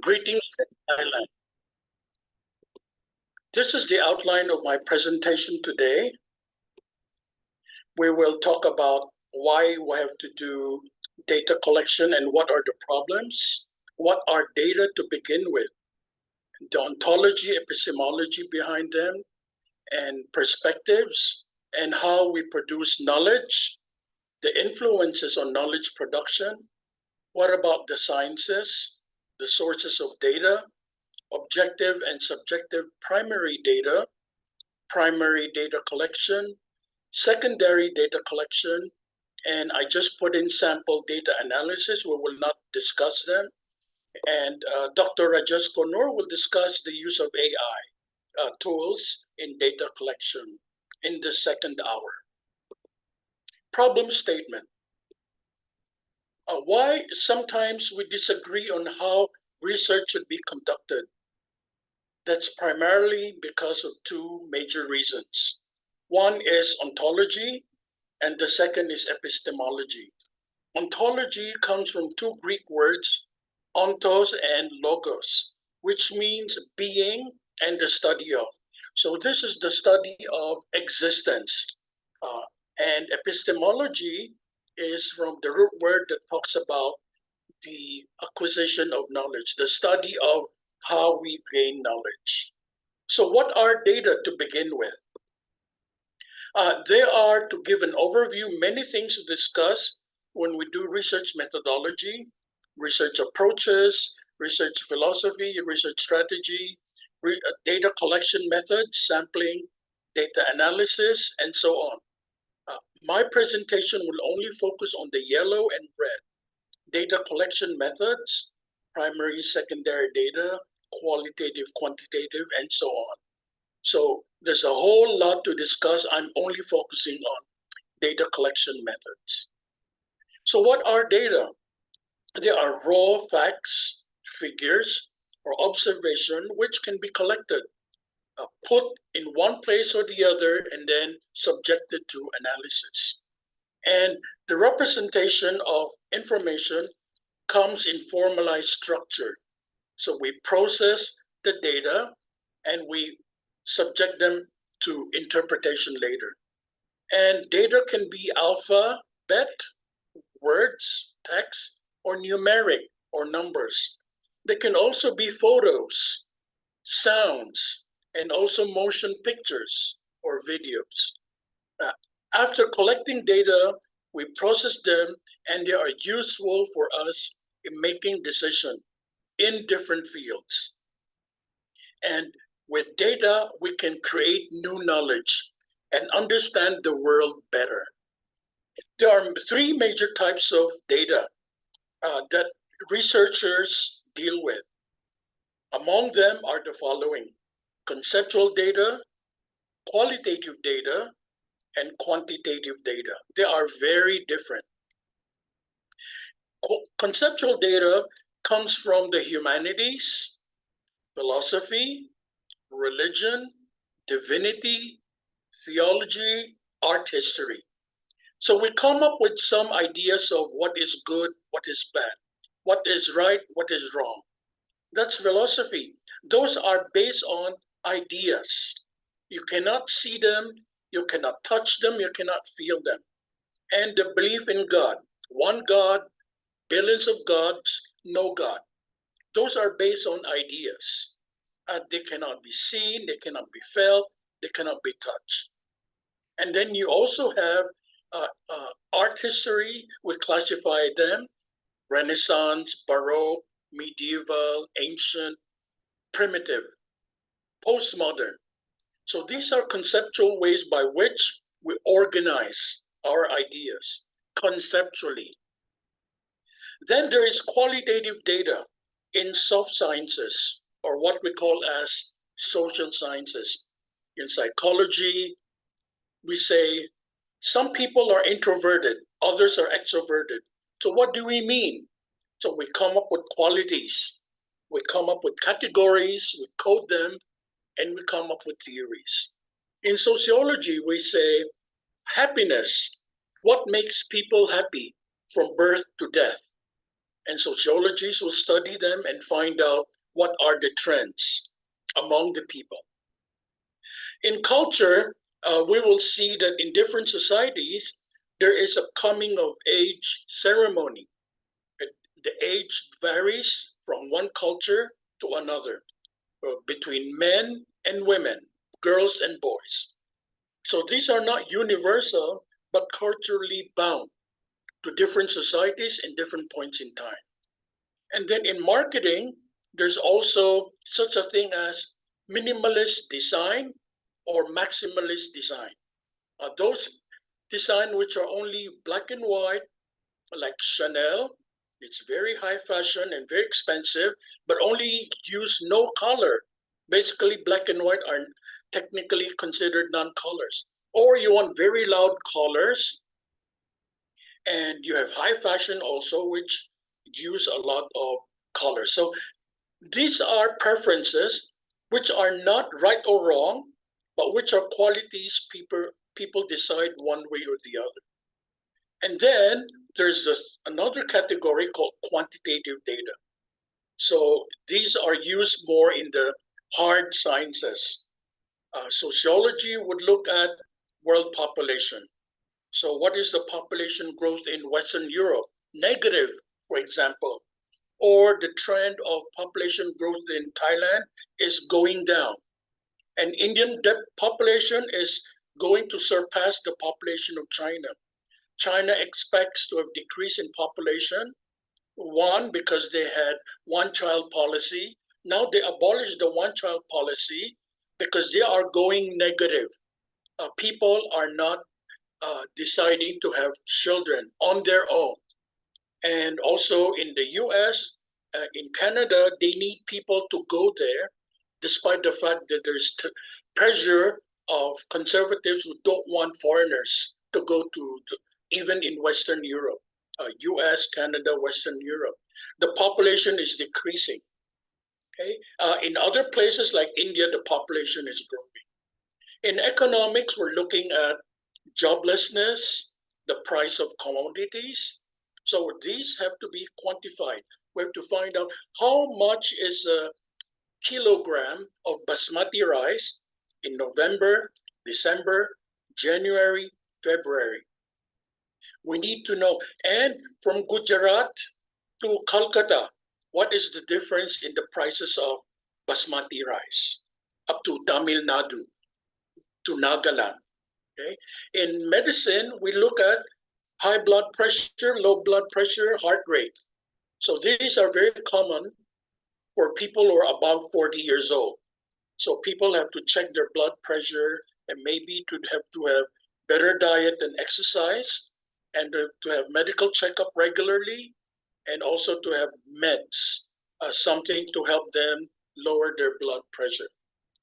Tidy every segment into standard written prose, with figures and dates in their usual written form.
Greetings from Thailand. This is the outline of my presentation today. We will talk about why we have to do data collection and what are the problems, what are data to begin with, the ontology, epistemology behind them, and perspectives, and how we produce knowledge, the influences on knowledge production, what about the sciences, the sources of data, objective and subjective primary data collection, secondary data collection, and I just put in sample data analysis. We will not discuss them. And Dr. Rajesh Konur will discuss the use of AI tools in data collection in the second hour. Problem statement. Why sometimes we disagree on how research should be conducted. That's primarily because of two major reasons. One is ontology, and the second is epistemology. Ontology comes from two Greek words, ontos and logos, which means being and the study of. So this is the study of existence. And epistemology is from the root word that talks about the acquisition of knowledge, the study of how we gain knowledge. So what are data to begin with? They are, to give an overview, many things to discuss when we do research methodology, research approaches, research philosophy, research strategy, data collection methods, sampling, data analysis, and so on. My presentation will only focus on the yellow and red. Data collection methods, primary, secondary data, qualitative, quantitative, and so on. So there's a whole lot to discuss. I'm only focusing on data collection methods. So what are data? They are raw facts, figures, or observation which can be collected, put in one place or the other, and then subjected to analysis. And the representation of information comes in formalized structure. So we process the data and we subject them to interpretation later. And data can be alphabet, words, text, or numeric, or numbers. They can also be photos, sounds, and also motion pictures or videos. After collecting data, we process them and they are useful for us in making decisions in different fields. And with data, we can create new knowledge and understand the world better. There are three major types of data that researchers deal with. Among them are the following: conceptual data, qualitative data, and quantitative data. They are very different. Conceptual data comes from the humanities, philosophy, religion, divinity, theology, art history. So we come up with some ideas of what is good, what is bad, what is right, what is wrong. That's philosophy. Those are based on ideas. You cannot see them, you cannot touch them, you cannot feel them. And the belief in God, one God, billions of gods, no God. Those are based on ideas. They cannot be seen, they cannot be felt, they cannot be touched. And then you also have art history. We classify them: Renaissance, Baroque, medieval, ancient, primitive, postmodern. So these are conceptual ways by which we organize our ideas conceptually. Then there is qualitative data in soft sciences, or what we call as social sciences. In psychology, we say some people are introverted, others are extroverted. So what do we mean? So we come up with qualities, we come up with categories, we code them, and we come up with theories. In sociology, we say happiness, what makes people happy from birth to death? And sociologists will study them and find out what are the trends among the people. In culture, we will see that in different societies, there is a coming of age ceremony. The age varies from one culture to another, between men and women, girls and boys. So these are not universal, but culturally bound to different societies in different points in time. And then in marketing, there's also such a thing as minimalist design or maximalist design. Those design which are only black and white, like Chanel, it's very high fashion and very expensive, but only use no color. Basically, black and white are technically considered non-colors. Or you want very loud colors, and you have high fashion also, which use a lot of colors. So these are preferences which are not right or wrong, but which are qualities people decide one way or the other. And then there's another category called quantitative data. So these are used more in the hard sciences. Sociology would look at world population. So what is the population growth in Western Europe? Negative, for example. Or the trend of population growth in Thailand is going down. And Indian population is going to surpass the population of China. China expects to have decreased in population. One, because they had one-child policy. Now they abolished the one-child policy because they are going negative. People are not deciding to have children on their own. And also in the US, in Canada, they need people to go there, despite the fact that there's pressure of conservatives who don't want foreigners to go to even in Western Europe, US, Canada, Western Europe. The population is decreasing. Okay? In other places like India, the population is growing. In economics, we're looking at joblessness, the price of commodities. So these have to be quantified. We have to find out how much is a kilogram of basmati rice in November, December, January, February. We need to know. And from Gujarat to Calcutta, what is the difference in the prices of basmati rice up to Tamil Nadu, to Nagaland? Okay. In medicine, we look at high blood pressure, low blood pressure, heart rate. So these are very common for people who are above 40 years old. So people have to check their blood pressure and maybe to have better diet and exercise, and to have medical checkup regularly, and also to have meds, something to help them lower their blood pressure.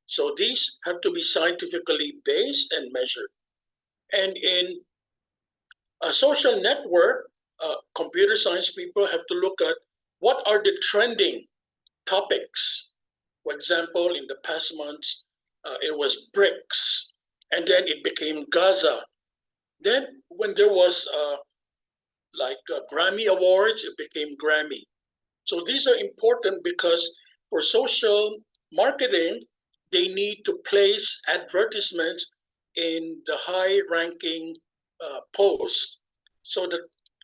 So these have to be scientifically based and measured. And in a social network, computer science people have to look at what are the trending topics. For example, in the past months, it was BRICS, and then it became Gaza. Then when there was Grammy Awards, it became Grammy. So these are important because for social marketing, they need to place advertisements in the high-ranking posts so that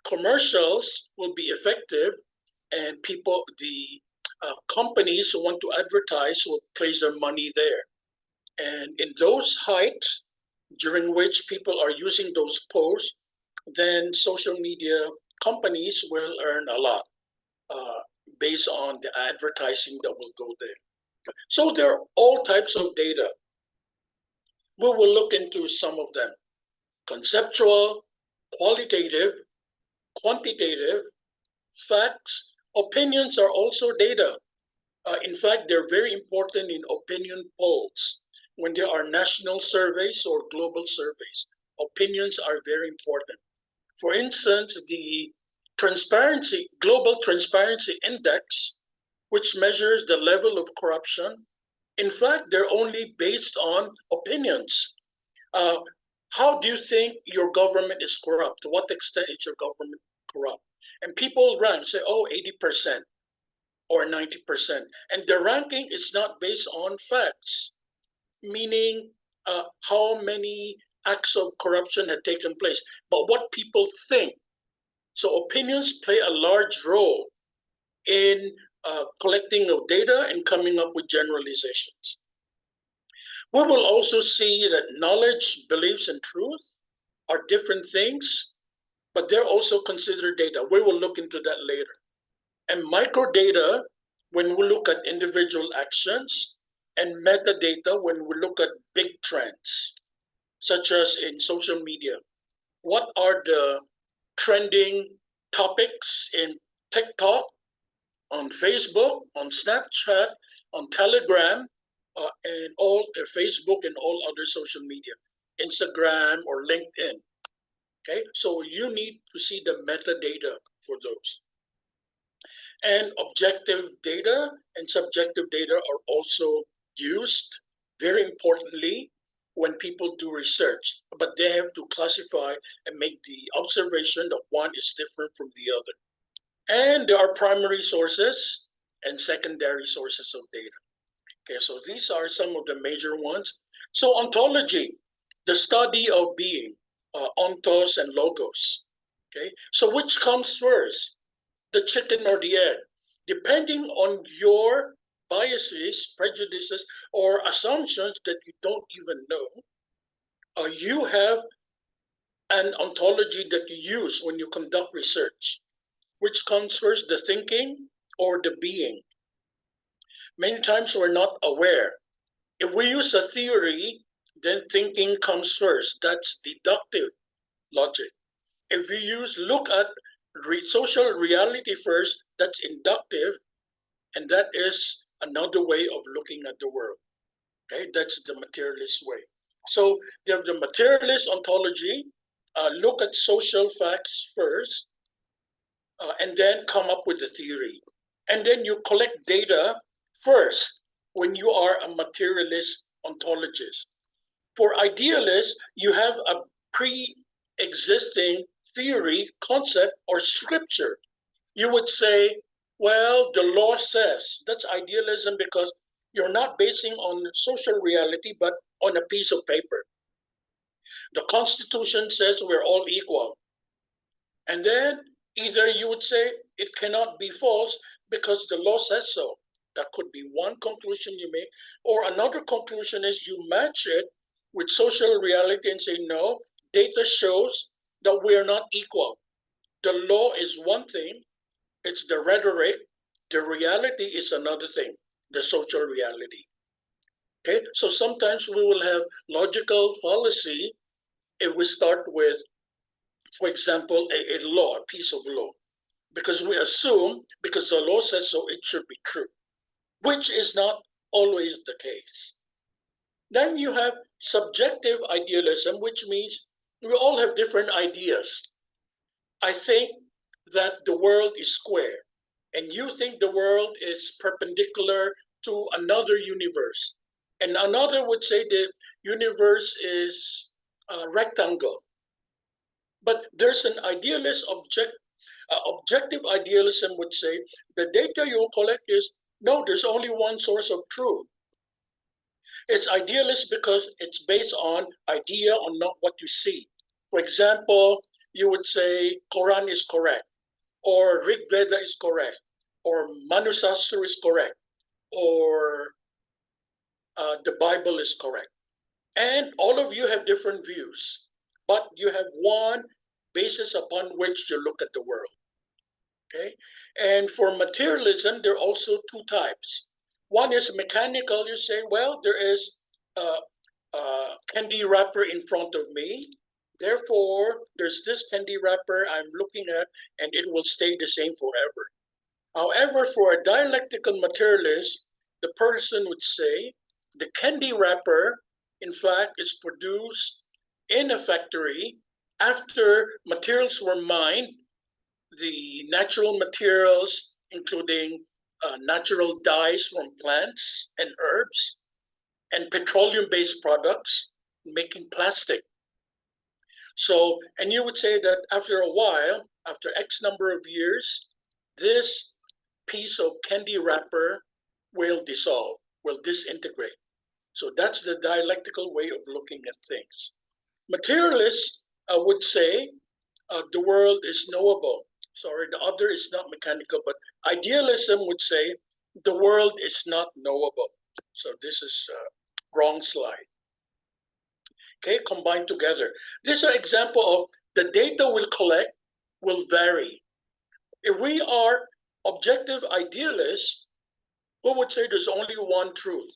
commercials will be effective, and the companies who want to advertise will place their money there. And in those heights, during which people are using those posts, then social media companies will earn a lot based on the advertising that will go there. So there are all types of data. We will look into some of them. Conceptual, qualitative, quantitative, facts. Opinions are also data. In fact, they're very important in opinion polls. When there are national surveys or global surveys, opinions are very important. For instance, the Global Transparency Index, which measures the level of corruption, in fact, they're only based on opinions. How do you think your government is corrupt? To what extent is your government corrupt? And people run, say, oh, 80%. or 90%. And the ranking is not based on facts, meaning how many acts of corruption had taken place, but what people think. So opinions play a large role in collecting of data and coming up with generalizations. We will also see that knowledge, beliefs, and truth are different things, but they're also considered data. We will look into that later. And microdata, when we look at individual actions, and metadata, when we look at big trends, such as in social media. What are the trending topics in TikTok, on Facebook, on Snapchat, on Telegram, and all Facebook and all other social media, Instagram or LinkedIn? Okay, so you need to see the metadata for those. And objective data and subjective data are also used, very importantly, when people do research, but they have to classify and make the observation that one is different from the other. And there are primary sources and secondary sources of data. Okay, so these are some of the major ones. So ontology, the study of being, ontos and logos. Okay, so which comes first, the chicken or the egg? Depending on your biases, prejudices, or assumptions that you don't even know, you have an ontology that you use when you conduct research. Which comes first, the thinking or the being? Many times we're not aware. If we use a theory, then thinking comes first. That's deductive logic. If we look at social reality first, that's inductive, and that is another way of looking at the world. Okay, that's the materialist way. So you have the materialist ontology, look at social facts first, and then come up with the theory. And then you collect data first when you are a materialist ontologist. For idealists, you have a pre-existing theory, concept, or scripture. You would say, well, the law says. That's idealism because you're not basing on social reality, but on a piece of paper. The Constitution says we're all equal. And then either you would say it cannot be false because the law says so. That could be one conclusion you make. Or another conclusion is you match it with social reality and say, no, data shows that we are not equal. The law is one thing, it's the rhetoric. The reality is another thing, the social reality. Okay, so sometimes we will have logical fallacy if we start with, for example, a law, a piece of law, because we assume because the law says so, it should be true, which is not always the case. Then you have subjective idealism, which means we all have different ideas. I think that the world is square, and you think the world is perpendicular to another universe. And another would say the universe is rectangle. But there's an idealist objective idealism would say the data you'll collect is, no, there's only one source of truth. It's idealist because it's based on idea on not what you see. For example, you would say Quran is correct, or Rig Veda is correct, or Manusastra is correct, or the Bible is correct. And all of you have different views, but you have one basis upon which you look at the world. Okay, and for materialism, there are also two types. One is mechanical. You say, well, there is a candy wrapper in front of me. Therefore, there's this candy wrapper I'm looking at, and it will stay the same forever. However, for a dialectical materialist, the person would say the candy wrapper, in fact, is produced in a factory after materials were mined, the natural materials, including natural dyes from plants and herbs, and petroleum-based products, making plastic. So, and you would say that after a while, after X number of years, this piece of candy wrapper will dissolve, will disintegrate. So that's the dialectical way of looking at things. Materialists would say the world is knowable. Sorry, the other is not mechanical, but idealism would say the world is not knowable. So this is wrong slide. Okay, combined together. This is an example of the data we'll collect will vary. If we are objective idealists, who would say there's only one truth?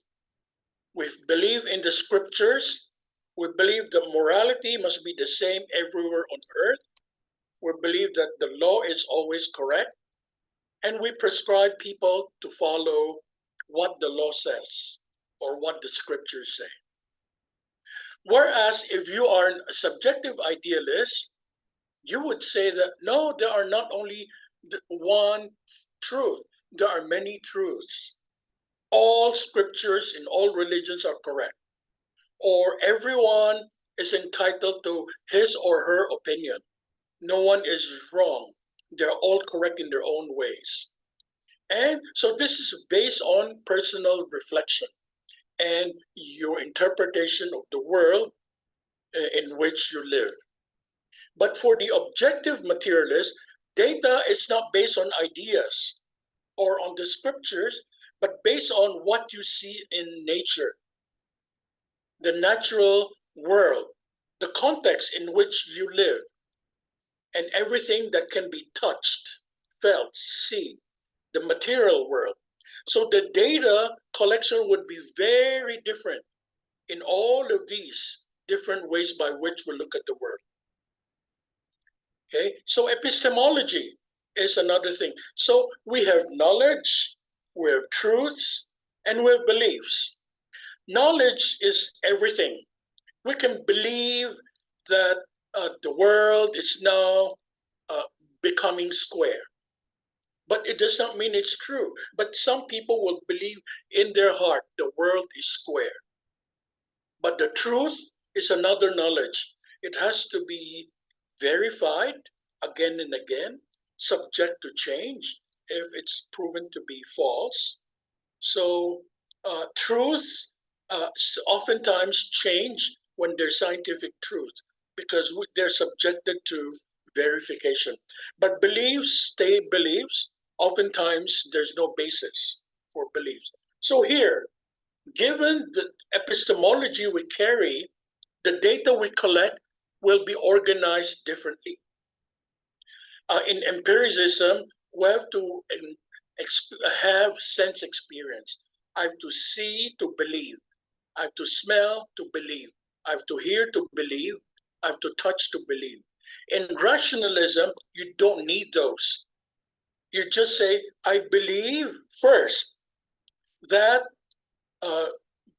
We believe in the scriptures. We believe that morality must be the same everywhere on earth. We believe that the law is always correct. And we prescribe people to follow what the law says or what the scriptures say. Whereas if you are a subjective idealist, you would say that no, there are not only one truth, there are many truths. All scriptures in all religions are correct, or everyone is entitled to his or her opinion. No one is wrong. They're all correct in their own ways. And so this is based on personal reflection and your interpretation of the world in which you live. But for the objective materialist, data is not based on ideas or on the scriptures, but based on what you see in nature, the natural world, the context in which you live, and everything that can be touched, felt, seen, the material world. So the data collection would be very different in all of these different ways by which we look at the world. Okay, so epistemology is another thing. So we have knowledge, we have truths, and we have beliefs. Knowledge is everything. We can believe that the world is now becoming square, but it does not mean it's true. But some people will believe in their heart the world is square. But the truth is another knowledge. It has to be verified again and again, subject to change if it's proven to be false. So truths oftentimes change when there's scientific truth because they're subjected to verification. But beliefs stay beliefs. Oftentimes there's no basis for beliefs. So here, given the epistemology we carry, the data we collect will be organized differently. In empiricism, we have to have sense experience. I have to see to believe. I have to smell to believe. I have to hear to believe. I have to touch to believe. In rationalism, you don't need those. You just say, I believe first that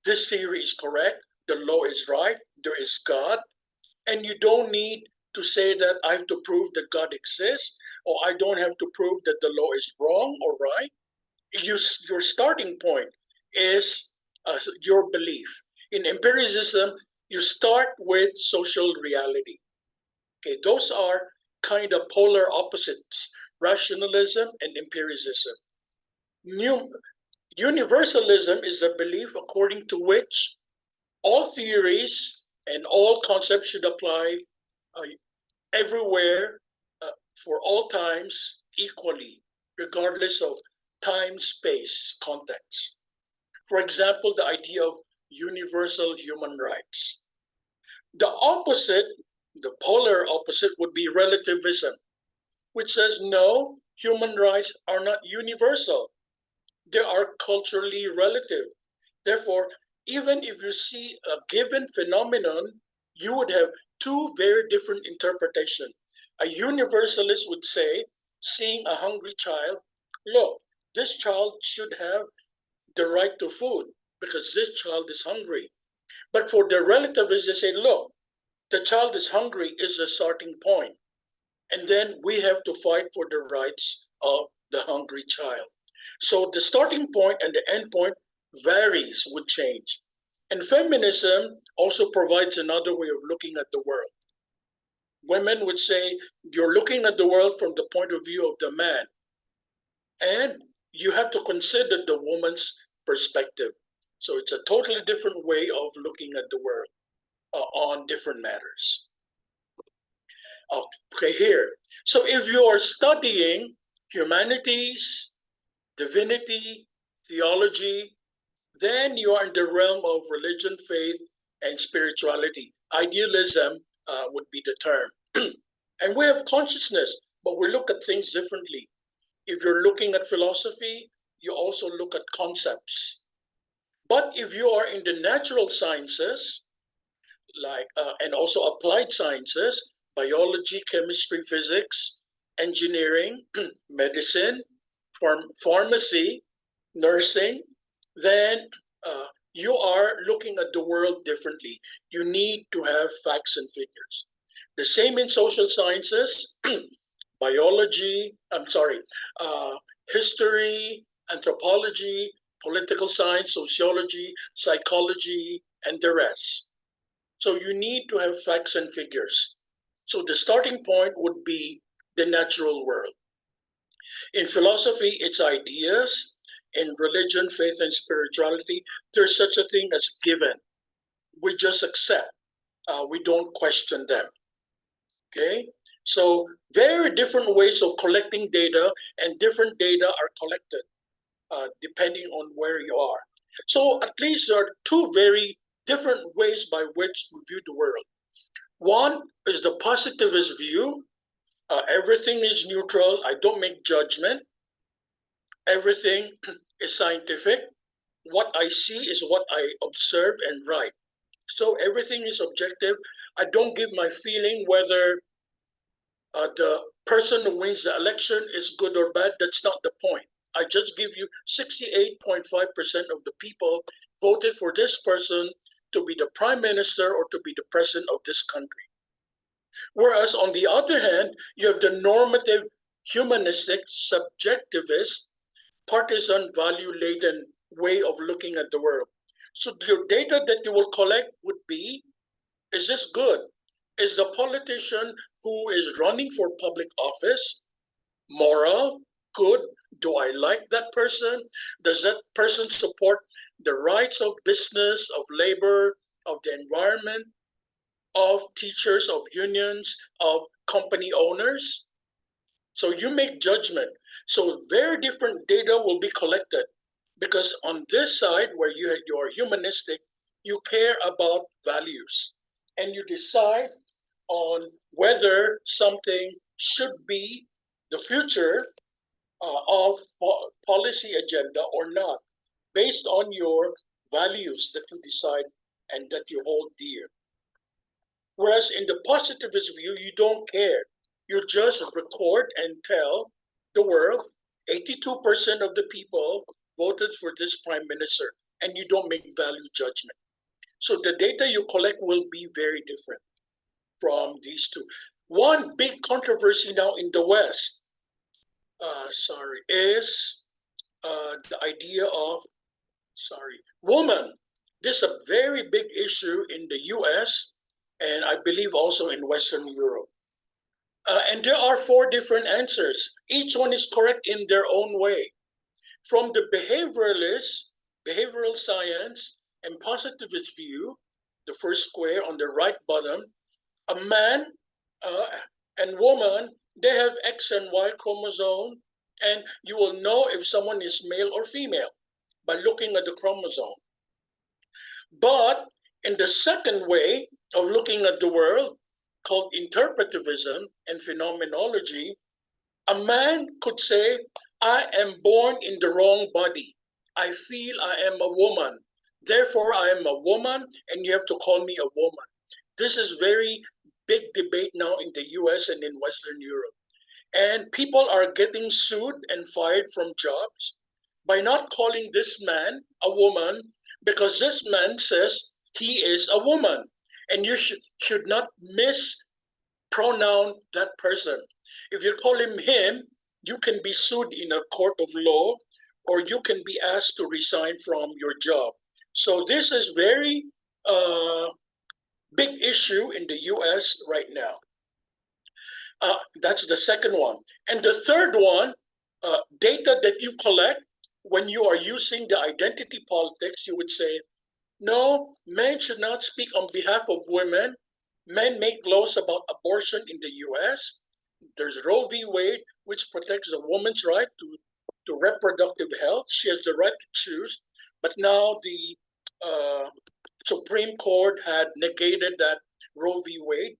this theory is correct, the law is right, there is God, and you don't need to say that I have to prove that God exists, or I don't have to prove that the law is wrong or right. Your starting point is your belief. In empiricism, you start with social reality. Okay, those are kind of polar opposites, rationalism and empiricism. Universalism is the belief according to which all theories and all concepts should apply everywhere for all times equally, regardless of time, space, context. For example, the idea of universal human rights. The opposite, the polar opposite, would be relativism, which says no, human rights are not universal. They are culturally relative. Therefore, even if you see a given phenomenon, you would have two very different interpretations. A universalist would say, seeing a hungry child, look, this child should have the right to food because this child is hungry. But for the relativists, they say, look, the child is hungry is the starting point. And then we have to fight for the rights of the hungry child. So the starting point and the end point varies, would change. And feminism also provides another way of looking at the world. Women would say, you're looking at the world from the point of view of the man. And you have to consider the woman's perspective. So it's a totally different way of looking at the world on different matters. Okay, here. So if you are studying humanities, divinity, theology, then you are in the realm of religion, faith, and spirituality. Idealism would be the term. And we have consciousness, but we look at things differently. If you're looking at philosophy, you also look at concepts. But if you are in the natural sciences, and also applied sciences, biology, chemistry, physics, engineering, medicine, pharmacy, nursing, then you are looking at the world differently. You need to have facts and figures. The same in social sciences, biology, uh, history, anthropology, political science, sociology, psychology, and the rest. So you need to have facts and figures. So the starting point would be the natural world. In philosophy, it's ideas. In religion, faith, and spirituality, there's such a thing as given. We just accept. We don't question them. Okay? So very different ways of collecting data, and different data are collected depending on where you are. So at least there are two very different ways by which we view the world. One is the positivist view. Everything is neutral. I don't make judgment. Everything is scientific. What I see is what I observe and write. So everything is objective. I don't give my feeling whether the person who wins the election is good or bad. That's not the point. I just give you 68.5% of the people voted for this person to be the prime minister or to be the president of this country. Whereas on the other hand, you have the normative, humanistic, subjectivist, partisan, value-laden way of looking at the world. So your data that you will collect would be, is this good? Is the politician who is running for public office moral, good? Do I like that person? Does that person support the rights of business, of labor, of the environment, of teachers, of unions, of company owners? So you make judgment. So very different data will be collected because on this side where you are humanistic, you care about values and you decide on whether something should be the future of policy agenda or not, based on your values that you decide and that you hold dear. Whereas in the positivist view, you don't care. You just record and tell the world 82% of the people voted for this prime minister, and you don't make value judgment. So the data you collect will be very different from these two. One big controversy now in the West, is the idea of, woman. This is a very big issue in the US and I believe also in Western Europe. And there are four different answers. Each one is correct in their own way. From the behavioral science, and positivist view, the first square on the right bottom, a man and woman, they have X and Y chromosome, and you will know if someone is male or female by looking at the chromosome. But in the second way of looking at the world, called interpretivism and phenomenology, a man could say, I am born in the wrong body. I feel I am a woman. Therefore, I am a woman, and you have to call me a woman. This is very big debate now in the US and in Western Europe. And people are getting sued and fired from jobs by not calling this man a woman because this man says he is a woman. And you should not mispronoun that person. If you call him him, you can be sued in a court of law or you can be asked to resign from your job. So this is very big issue in the US right now. That's the second one. And the third one data that you collect when you are using the identity politics, you would say, no, men should not speak on behalf of women. Men make laws about abortion in the US. There's Roe v. Wade, which protects the woman's right to reproductive health. She has the right to choose. But now the Supreme Court had negated that Roe v. Wade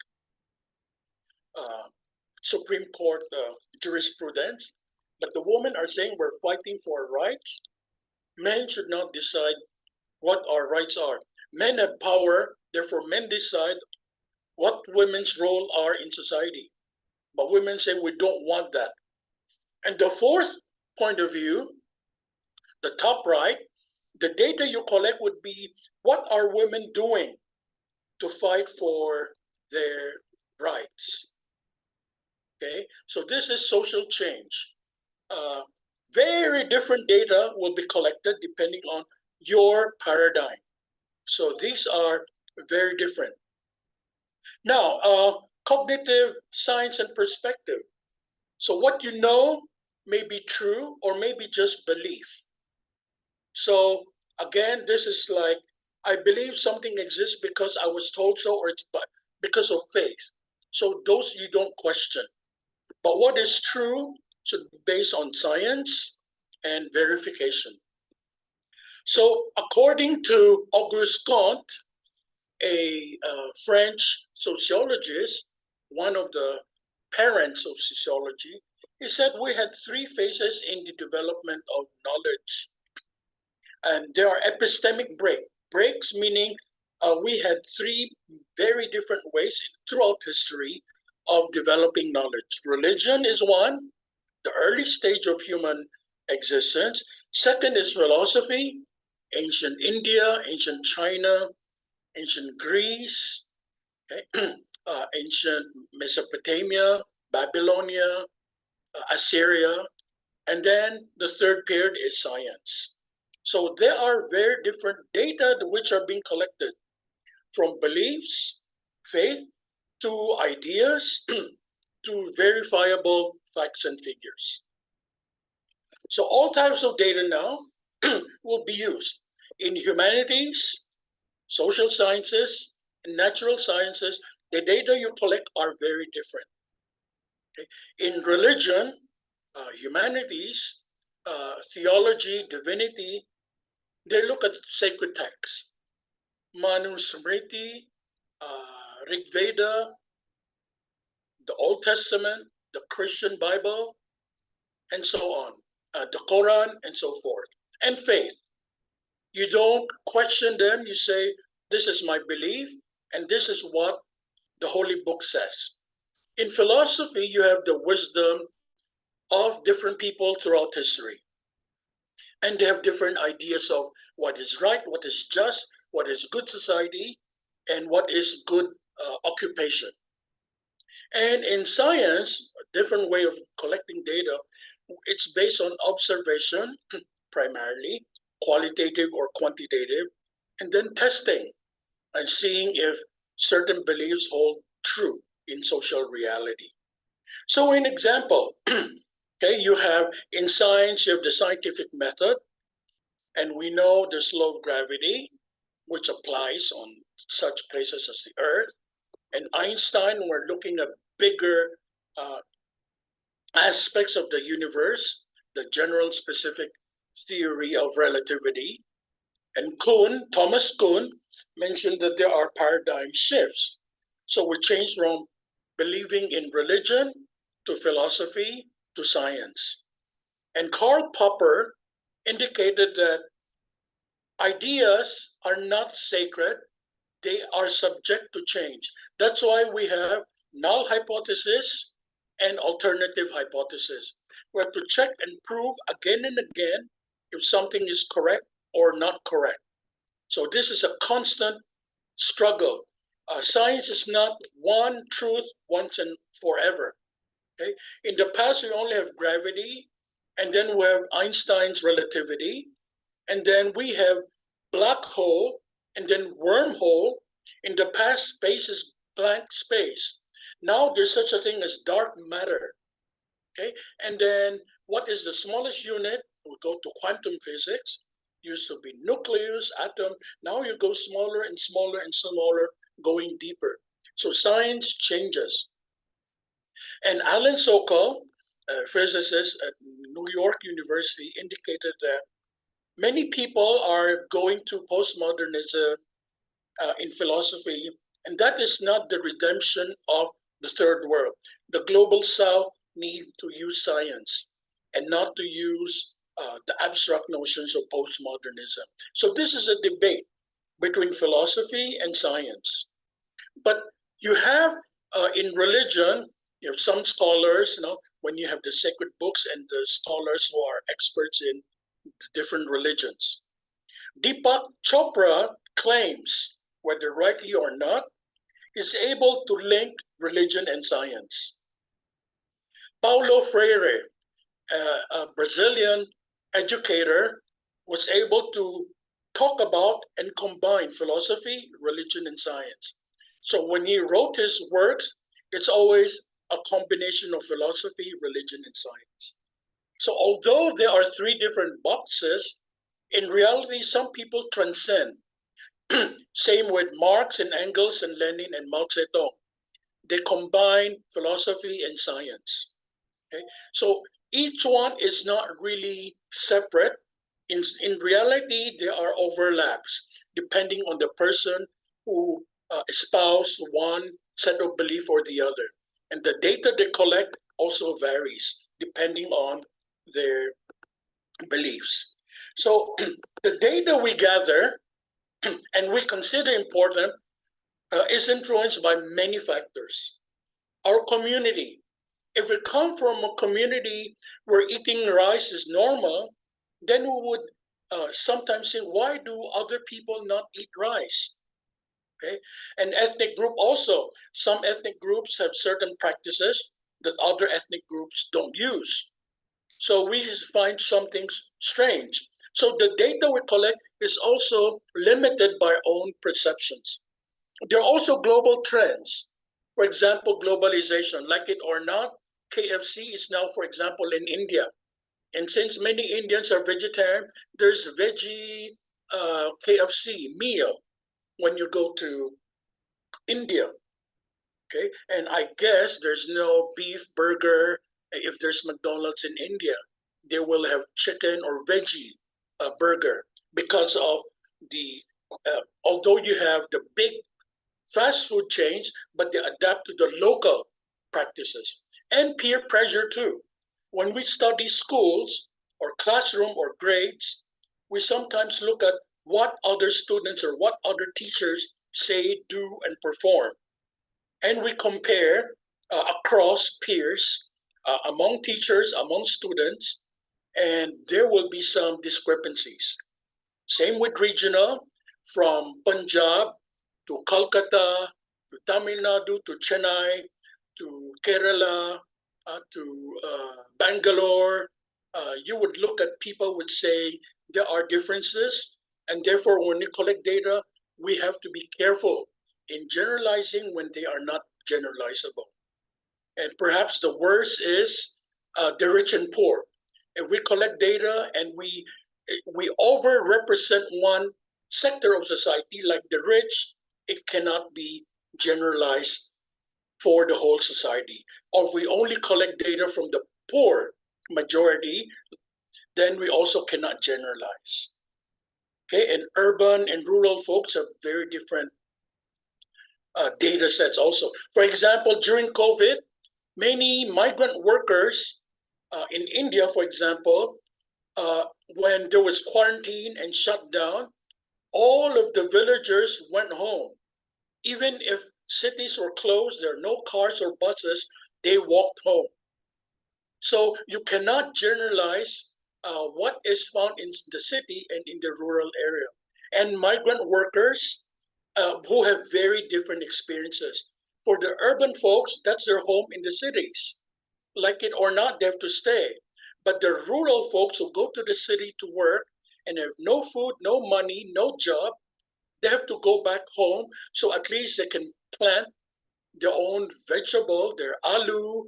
uh, Supreme Court jurisprudence. But the women are saying we're fighting for our rights. Men should not decide what our rights are. Men have power, therefore men decide what women's role are in society. But women say we don't want that. And the fourth point of view, the top right, the data you collect would be what are women doing to fight for their rights? Okay, so this is social change. Very different data will be collected depending on your paradigm. So these are very different. Now, cognitive science and perspective. So what you know may be true or maybe just belief. So again, this is like, I believe something exists because I was told so, or it's because of faith. So those you don't question. But what is true should be based on science and verification. So according to Auguste Comte, a French sociologist, one of the parents of sociology, he said we had three phases in the development of knowledge. And there are epistemic breaks, meaning we had three very different ways throughout history of developing knowledge. Religion is one, the early stage of human existence. Second is philosophy, ancient India, ancient China, ancient Greece, okay? Ancient Mesopotamia, Babylonia, Assyria, and then the third period is science. So there are very different data which are being collected from beliefs, faith, to ideas, to verifiable facts and figures. So all types of data now will be used in humanities, social sciences, and natural sciences. The data you collect are very different. Okay? In religion, humanities, theology, divinity, they look at sacred texts. Manu Smriti, Rig Veda, the Old Testament, the Christian Bible, and so on, the Quran, and so forth, and faith. You don't question them. You say, this is my belief, and this is what the Holy Book says. In philosophy, you have the wisdom of different people throughout history. And they have different ideas of what is right, what is just, what is good society, and what is good occupation. And in science, a different way of collecting data, it's based on observation, primarily, qualitative or quantitative, and then testing and seeing if certain beliefs hold true in social reality. So in example, okay, you have in science, you have the scientific method, and we know there's law of gravity, which applies on such places as the Earth. And Einstein, we're looking at bigger aspects of the universe, the general specific theory of relativity. And Thomas Kuhn, mentioned that there are paradigm shifts. So we change from believing in religion to philosophy to science. And Karl Popper indicated that ideas are not sacred, they are subject to change. That's why we have null hypothesis and alternative hypothesis. We have to check and prove again and again if something is correct or not correct. So this is a constant struggle. Science is not one truth once and forever. Okay? In the past, we only have gravity, and then we have Einstein's relativity, and then we have black hole, and then wormhole. In the past, space is blank space. Now there's such a thing as dark matter. Okay, and then What is the smallest unit? We go to quantum physics. Used to be nucleus, atom. Now you go smaller and smaller and smaller, going deeper. So science changes. And Alan Sokal, a physicist at New York University, indicated that many people are going to postmodernism in philosophy, and that is not the redemption of the third world. The global south need to use science and not to use the abstract notions of postmodernism. So this is a debate between philosophy and science. But you have in religion, you have some scholars, when you have the sacred books and the scholars who are experts in different religions. Deepak Chopra claims, whether rightly or not, is able to link religion and science. Paulo Freire, a Brazilian educator, was able to talk about and combine philosophy, religion, and science. So when he wrote his works, it's always a combination of philosophy, religion, and science. So although there are three different boxes, in reality, some people transcend. Same with Marx and Engels and Lenin and Mao Zedong. They combine philosophy and science. Okay? So each one is not really separate. In reality, there are overlaps depending on the person who espouse one set of belief or the other. And the data they collect also varies depending on their beliefs. So the data we gather and we consider important is influenced by many factors. Our community. If we come from a community where eating rice is normal, then we would sometimes say, why do other people not eat rice? Okay, and ethnic group also. Some ethnic groups have certain practices that other ethnic groups don't use. So we find some things strange. So the data we collect is also limited by our own perceptions. There are also global trends. For example, globalization, like it or not, KFC is now, for example, in India. And since many Indians are vegetarian, there's veggie KFC meal when you go to India. Okay, and I guess there's no beef burger if there's McDonald's in India. They will have chicken or veggie burger because of the although you have the big fast food chains, but they adapt to the local practices and peer pressure too. When we study schools or classroom or grades, we sometimes look at what other students or what other teachers say, do, and perform. And we compare across peers, among teachers, among students, and there will be some discrepancies. Same with regional, from Punjab to Kolkata, to Tamil Nadu, to Chennai, to Kerala, to Bangalore. You would look at people would say there are differences, and therefore when we collect data, we have to be careful in generalizing when they are not generalizable. And perhaps the worst is the rich and poor. If we collect data and we overrepresent one sector of society, like the rich, it cannot be generalized for the whole society. Or if we only collect data from the poor majority, then we also cannot generalize. Okay, and urban and rural folks have very different data sets also. For example, during COVID, many migrant workers in India, for example, when there was quarantine and shutdown, all of the villagers went home. Even if cities were closed, there are no cars or buses, they walked home. So you cannot generalize what is found in the city and in the rural area. And migrant workers who have very different experiences. For the urban folks, that's their home in the cities. Like it or not, they have to stay. But the rural folks who go to the city to work and have no food, no money, no job, they have to go back home so at least they can plant their own vegetable, their aloo,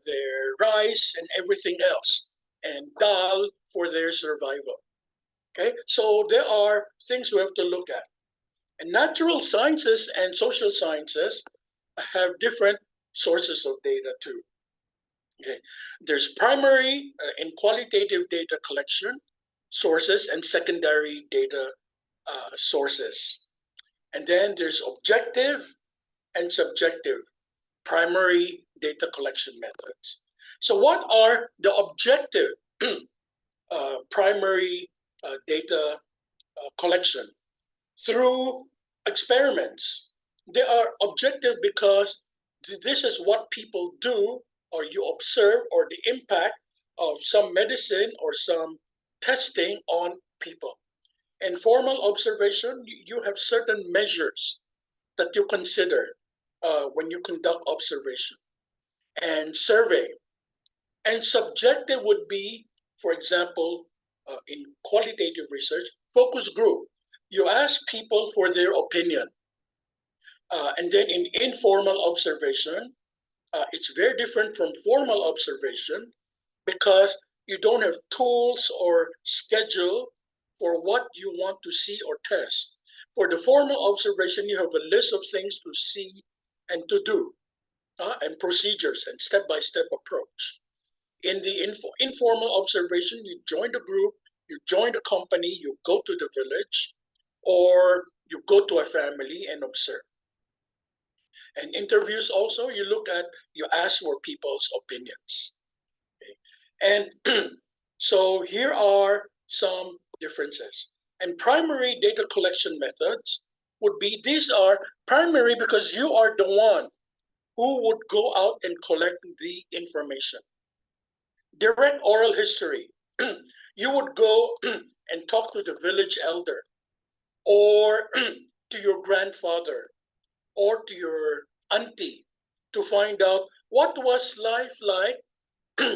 their rice, and everything else. and dal for their survival. Okay, so there are things we have to look at. And natural sciences and social sciences have different sources of data too. Okay. There's primary and qualitative data collection sources and secondary data sources. And then there's objective and subjective primary data collection methods. So what are the objective primary data collection? Through experiments. They are objective because this is what people do, or you observe, or the impact of some medicine or some testing on people. In formal observation, you have certain measures that you consider when you conduct observation and survey. And subjective would be, for example, in qualitative research, focus group. You ask people for their opinion. And then in informal observation, it's very different from formal observation because you don't have tools or schedule for what you want to see or test. For the formal observation, you have a list of things to see and to do, and procedures and step-by-step approach. In the informal observation, you join the group, you join the company, you go to the village, or you go to a family and observe. And interviews also, you ask for people's opinions. Okay? And so here are some differences. And primary data collection methods would be, these are primary because you are the one who would go out and collect the information. Direct oral history. You would go and talk to the village elder or to your grandfather or to your auntie to find out what was life like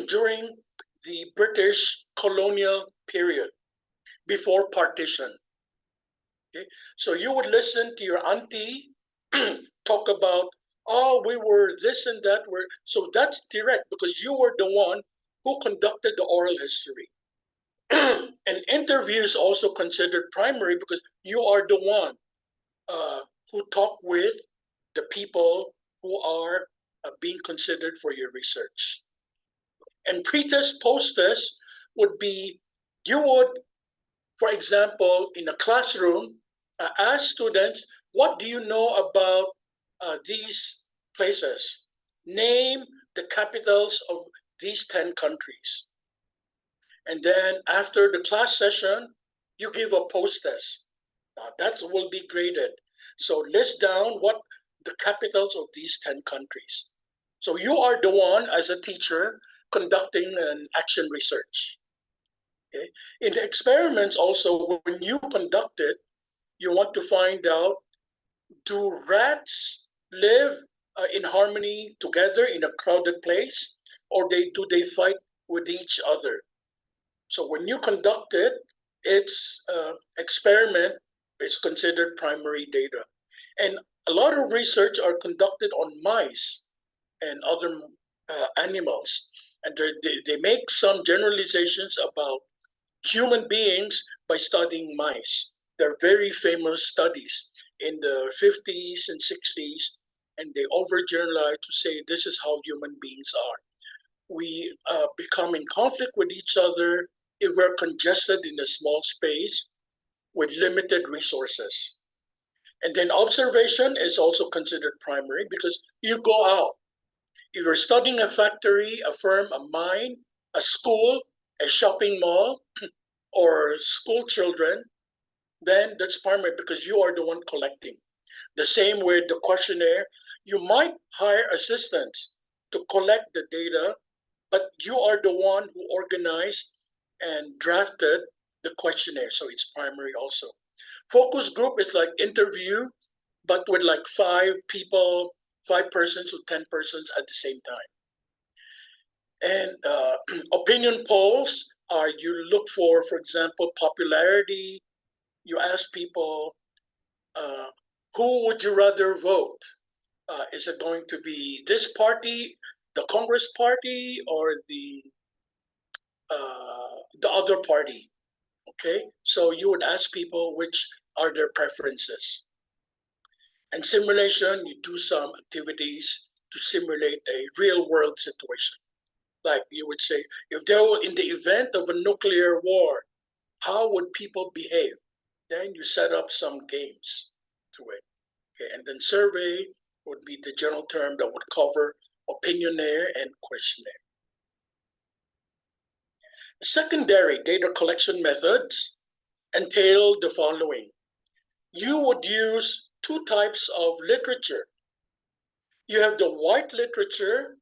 during the British colonial period before partition. Okay? So you would listen to your auntie talk about, oh, we were this and that. So that's direct because you were the one who conducted the oral history. And interview is also considered primary because you are the one who talk with the people who are being considered for your research. And pre-test, post-test would be, you would, for example, in a classroom, ask students, what do you know about these places? Name the capitals of these 10 countries. And then after the class session, you give a post-test. That will be graded. So list down what the capitals of these 10 countries. So you are the one, as a teacher, conducting an action research. Okay? In the experiments also, when you conduct it, you want to find out, do rats live in harmony together in a crowded place, or do they fight with each other? So when you conduct it, it's experiment is considered primary data. And a lot of research are conducted on mice and other animals. And they make some generalizations about human beings by studying mice. There are very famous studies in the 50s and 60s, and they overgeneralize to say this is how human beings are. We become in conflict with each other if we're congested in a small space with limited resources. And then observation is also considered primary because you go out. If you're studying a factory, a firm, a mine, a school, a shopping mall, or school children, then that's primary because you are the one collecting. The same with the questionnaire. You might hire assistants to collect the data, but you are the one who organized and drafted the questionnaire, so it's primary also. Focus group is like interview, but with like 5 people, 5 persons or 10 persons at the same time. And opinion polls are, you look for example, popularity. You ask people, who would you rather vote? Is it going to be this party, the Congress party, or the the other party. Okay, so you would ask people which are their preferences. And simulation, you do some activities to simulate a real world situation. Like you would say, if there were in the event of a nuclear war, how would people behave? Then you set up some games to it. Okay, and then survey would be the general term that would cover opinionaire and questionnaire. Secondary data collection methods entail the following. You would use two types of literature. You have the white literature,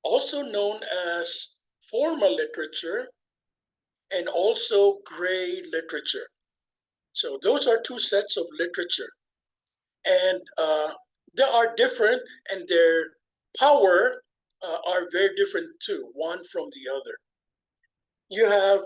also known as formal literature, and also gray literature. So those are two sets of literature. And they are different, and their power are very different too, one from the other. You have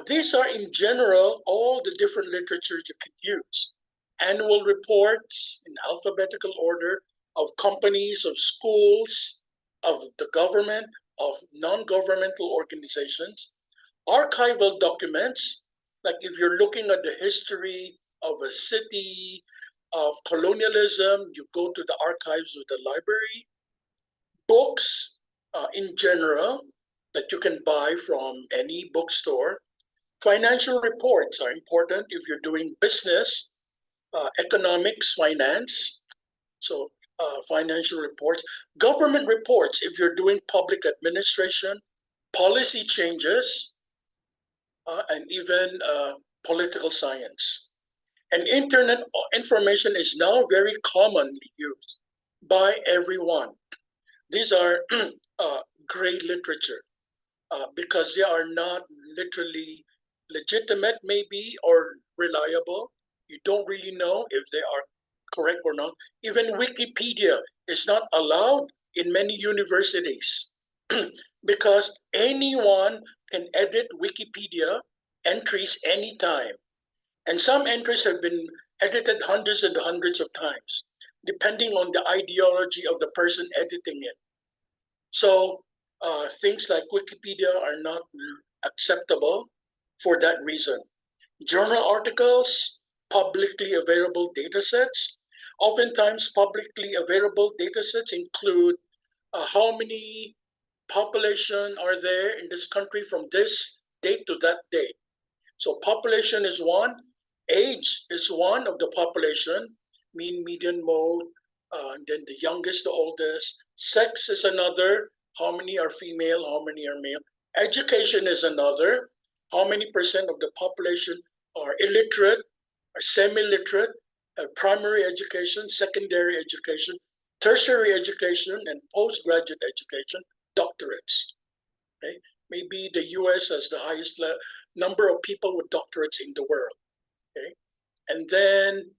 these are in general all the different literatures you can use. Annual reports in alphabetical order of companies, of schools, of the government, of non-governmental organizations, archival documents, like if you're looking at the history of a city, of colonialism, you go to the archives of the library, books in general that you can buy from any bookstore. Financial reports are important if you're doing business, economics, finance. So financial reports, government reports if you're doing public administration, policy changes, and even political science. And internet information is now very commonly used by everyone. These are gray literature because they are not literally legitimate, maybe, or reliable. You don't really know if they are correct or not. Even Wikipedia is not allowed in many universities because anyone can edit Wikipedia entries anytime. And some entries have been edited hundreds and hundreds of times, depending on the ideology of the person editing it. So things like Wikipedia are not acceptable for that reason. Journal articles, publicly available data sets. Oftentimes, publicly available data sets include how many population are there in this country from this date to that date. So population is one, age is one of the population, mean, median, mode, and then the youngest, the oldest. Sex is another, how many are female, how many are male. Education is another, how many percent of the population are illiterate, are semi-literate, have primary education, secondary education, tertiary education, and postgraduate education, doctorates. Okay? Maybe the US has the highest number of people with doctorates in the world. Okay? And then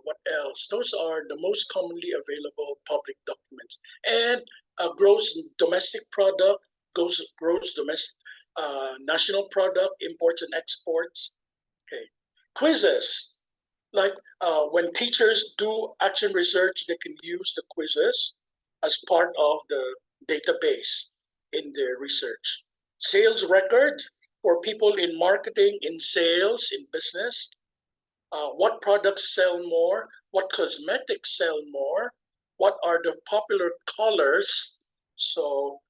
what else? Those are the most commonly available public documents. And gross domestic product, gross domestic national product, imports and exports. Okay. Quizzes, like when teachers do action research, they can use the quizzes as part of the database in their research. Sales record for people in marketing, in sales, in business. What products sell more? What cosmetics sell more? What are the popular colors? So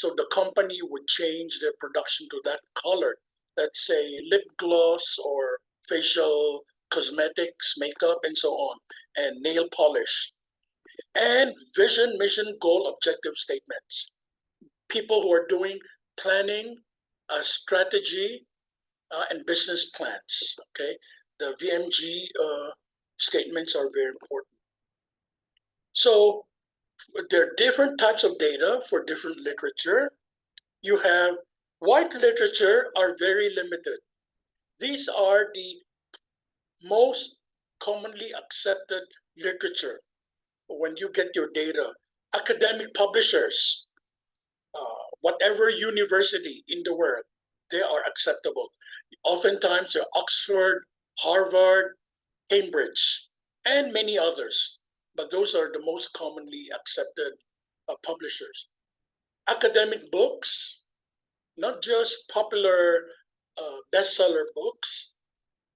the company would change their production to that color. Let's say lip gloss or facial cosmetics, makeup, and so on, and nail polish. And vision, mission, goal, objective statements. People who are doing planning, strategy, and business plans. Okay, the VMG statements are very important. So there are different types of data for different literature. You have white literature are very limited. These are the most commonly accepted literature when you get your data. Academic publishers, whatever university in the world, they are acceptable. Oftentimes they're Oxford, Harvard, Cambridge, and many others. But those are the most commonly accepted publishers. Academic books, not just popular bestseller books,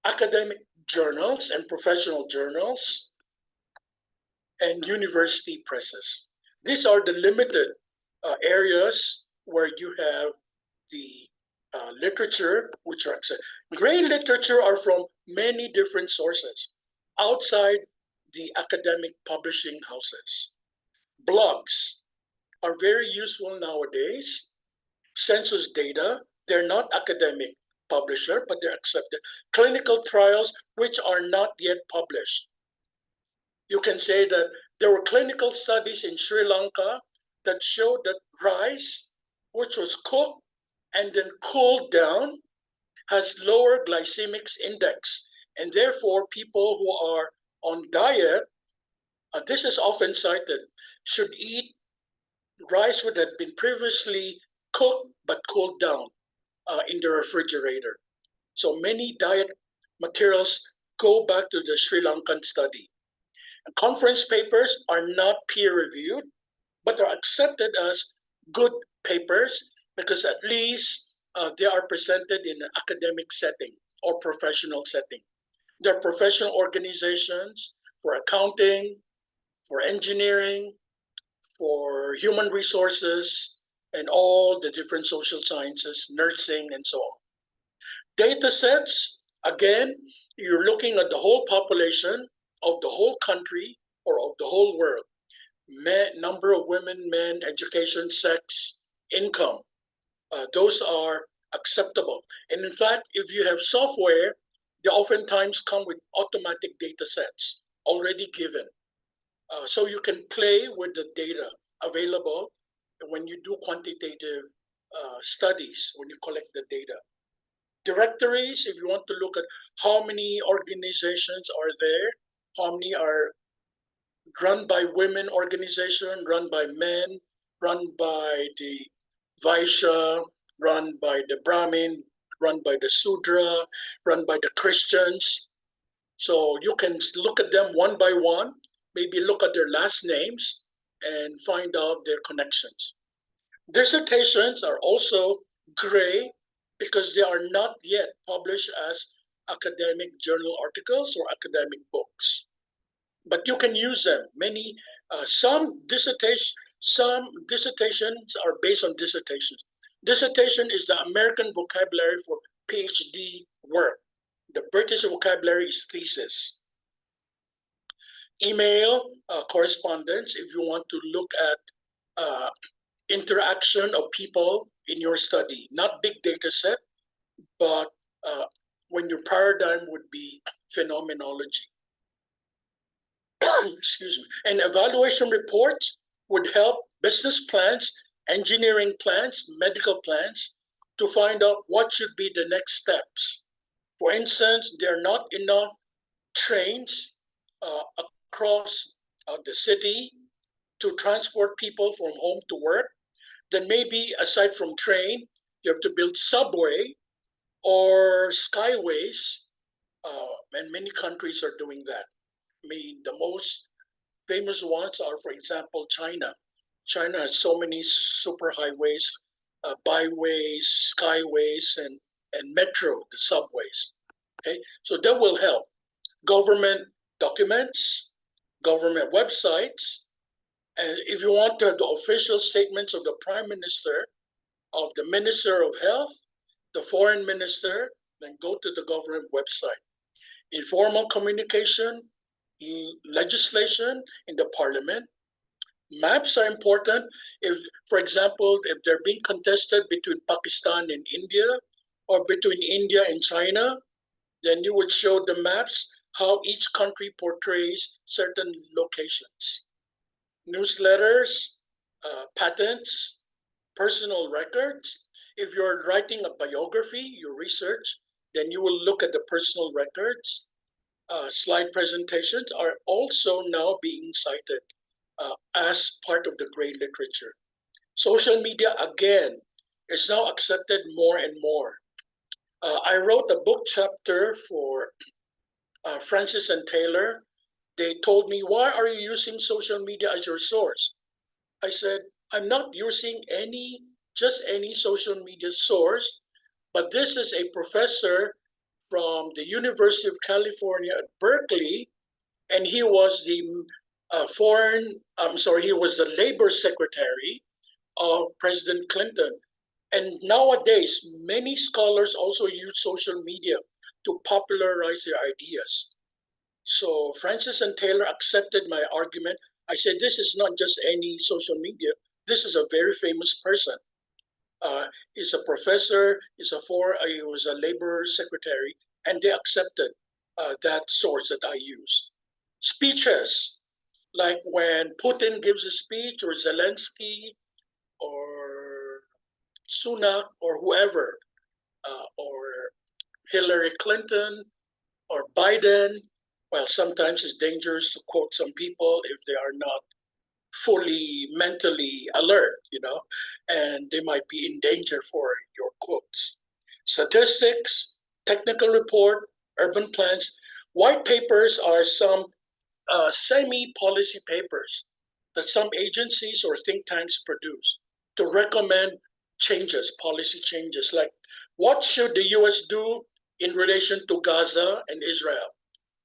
academic journals and professional journals, and university presses. These are the limited areas where you have the literature, which are accepted. Gray literature are from many different sources outside the academic publishing houses. Blogs are very useful nowadays. Census data, they're not academic publisher, but they're accepted. Clinical trials, which are not yet published. You can say that there were clinical studies in Sri Lanka that showed that rice, which was cooked and then cooled down, has lower glycemic index. And therefore, people who are on diet, this is often cited, should eat rice that had been previously cooked but cooled down in the refrigerator. So many diet materials go back to the Sri Lankan study. Conference papers are not peer-reviewed, but are accepted as good papers because at least they are presented in an academic setting or professional setting. There are professional organizations for accounting, for engineering, for human resources, and all the different social sciences, nursing, and so on. Data sets, again, you're looking at the whole population of the whole country or of the whole world. Number of women, men, education, sex, income. Those are acceptable. And in fact, if you have software, they oftentimes come with automatic data sets already given. So you can play with the data available when you do quantitative studies, when you collect the data. Directories, if you want to look at how many organizations are there, how many are run by women organization, run by men, run by the Vaishya, run by the Brahmin, run by the Sudra, run by the Christians. So you can look at them one by one, maybe look at their last names and find out their connections. Dissertations are also gray because they are not yet published as academic journal articles or academic books. But you can use them. Some dissertations are based on dissertations. Dissertation is the American vocabulary for PhD work. The British vocabulary is thesis. Email correspondence, if you want to look at interaction of people in your study, not big data set, but when your paradigm would be phenomenology. Excuse me. And evaluation reports would help business plans, engineering plans, medical plans to find out what should be the next steps. For instance, there are not enough trains across the city to transport people from home to work. Then maybe aside from train, you have to build subway or skyways, and many countries are doing that. I mean, the most famous ones are, for example, China. China has so many superhighways, byways, skyways, and metro, the subways. Okay, so that will help. Government documents, government websites, and if you want to have the official statements of the Prime Minister, of the Minister of Health, the Foreign Minister, then go to the government website. Informal communication, legislation in the parliament. Maps are important. If, for example, if they're being contested between Pakistan and India or between India and China, then you would show the maps how each country portrays certain locations. Newsletters, patents, personal records. If you're writing a biography, your research, then you will look at the personal records. Slide presentations are also now being cited as part of the gray literature. Social media, again, is now accepted more and more. I wrote a book chapter for Francis and Taylor. They told me, why are you using social media as your source? I said, I'm not using any just any social media source, but this is a professor from the University of California at Berkeley, and he was the he was the labor secretary of President Clinton. And nowadays, many scholars also use social media to popularize their ideas. So Francis and Taylor accepted my argument. I said, this is not just any social media. This is a very famous person. He's a professor, he was a labor secretary, and they accepted that source that I use. Speeches, like when Putin gives a speech, or Zelensky, or Sunak, or whoever, or Hillary Clinton, or Biden. Well, sometimes it's dangerous to quote some people if they are not fully mentally alert, and they might be in danger for your quotes. Statistics, technical report, urban plans. White papers are some semi-policy papers that some agencies or think tanks produce to recommend changes, policy changes, like what should the US do in relation to Gaza and Israel.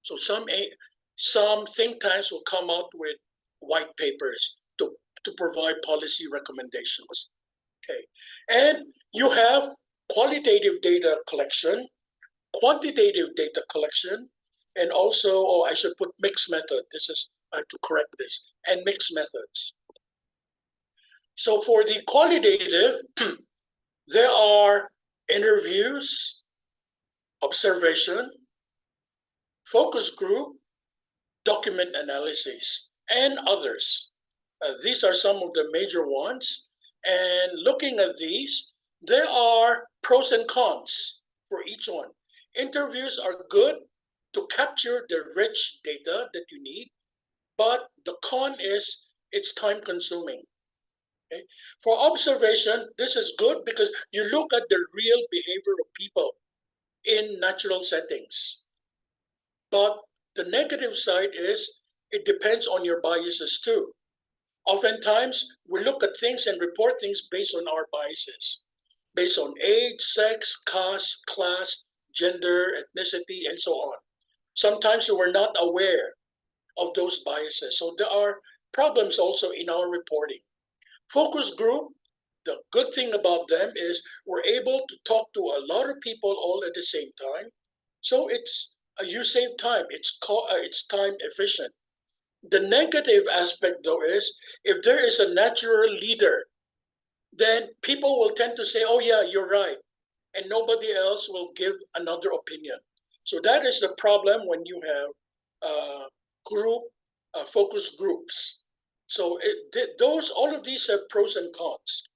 So some think tanks will come out with white papers to provide policy recommendations. Okay. And you have qualitative data collection, quantitative data collection, and also, I should put mixed method. I have to correct this, and mixed methods. So for the qualitative, there are interviews, observation, focus group, document analysis, and others. These are some of the major ones. And looking at these, there are pros and cons for each one. Interviews are good to capture the rich data that you need, but the con is it's time consuming. Okay? For observation, this is good because you look at the real behavior of people in natural settings. But the negative side is it depends on your biases too. Oftentimes, we look at things and report things based on our biases, based on age, sex, caste, class, gender, ethnicity, and so on. Sometimes we're not aware of those biases. So there are problems also in our reporting. Focus group, the good thing about them is we're able to talk to a lot of people all at the same time. So you save time. It's time efficient. The negative aspect, though, is if there is a natural leader, then people will tend to say, oh, yeah, you're right. And nobody else will give another opinion. So that is the problem when you have focus groups. So all of these have pros and cons.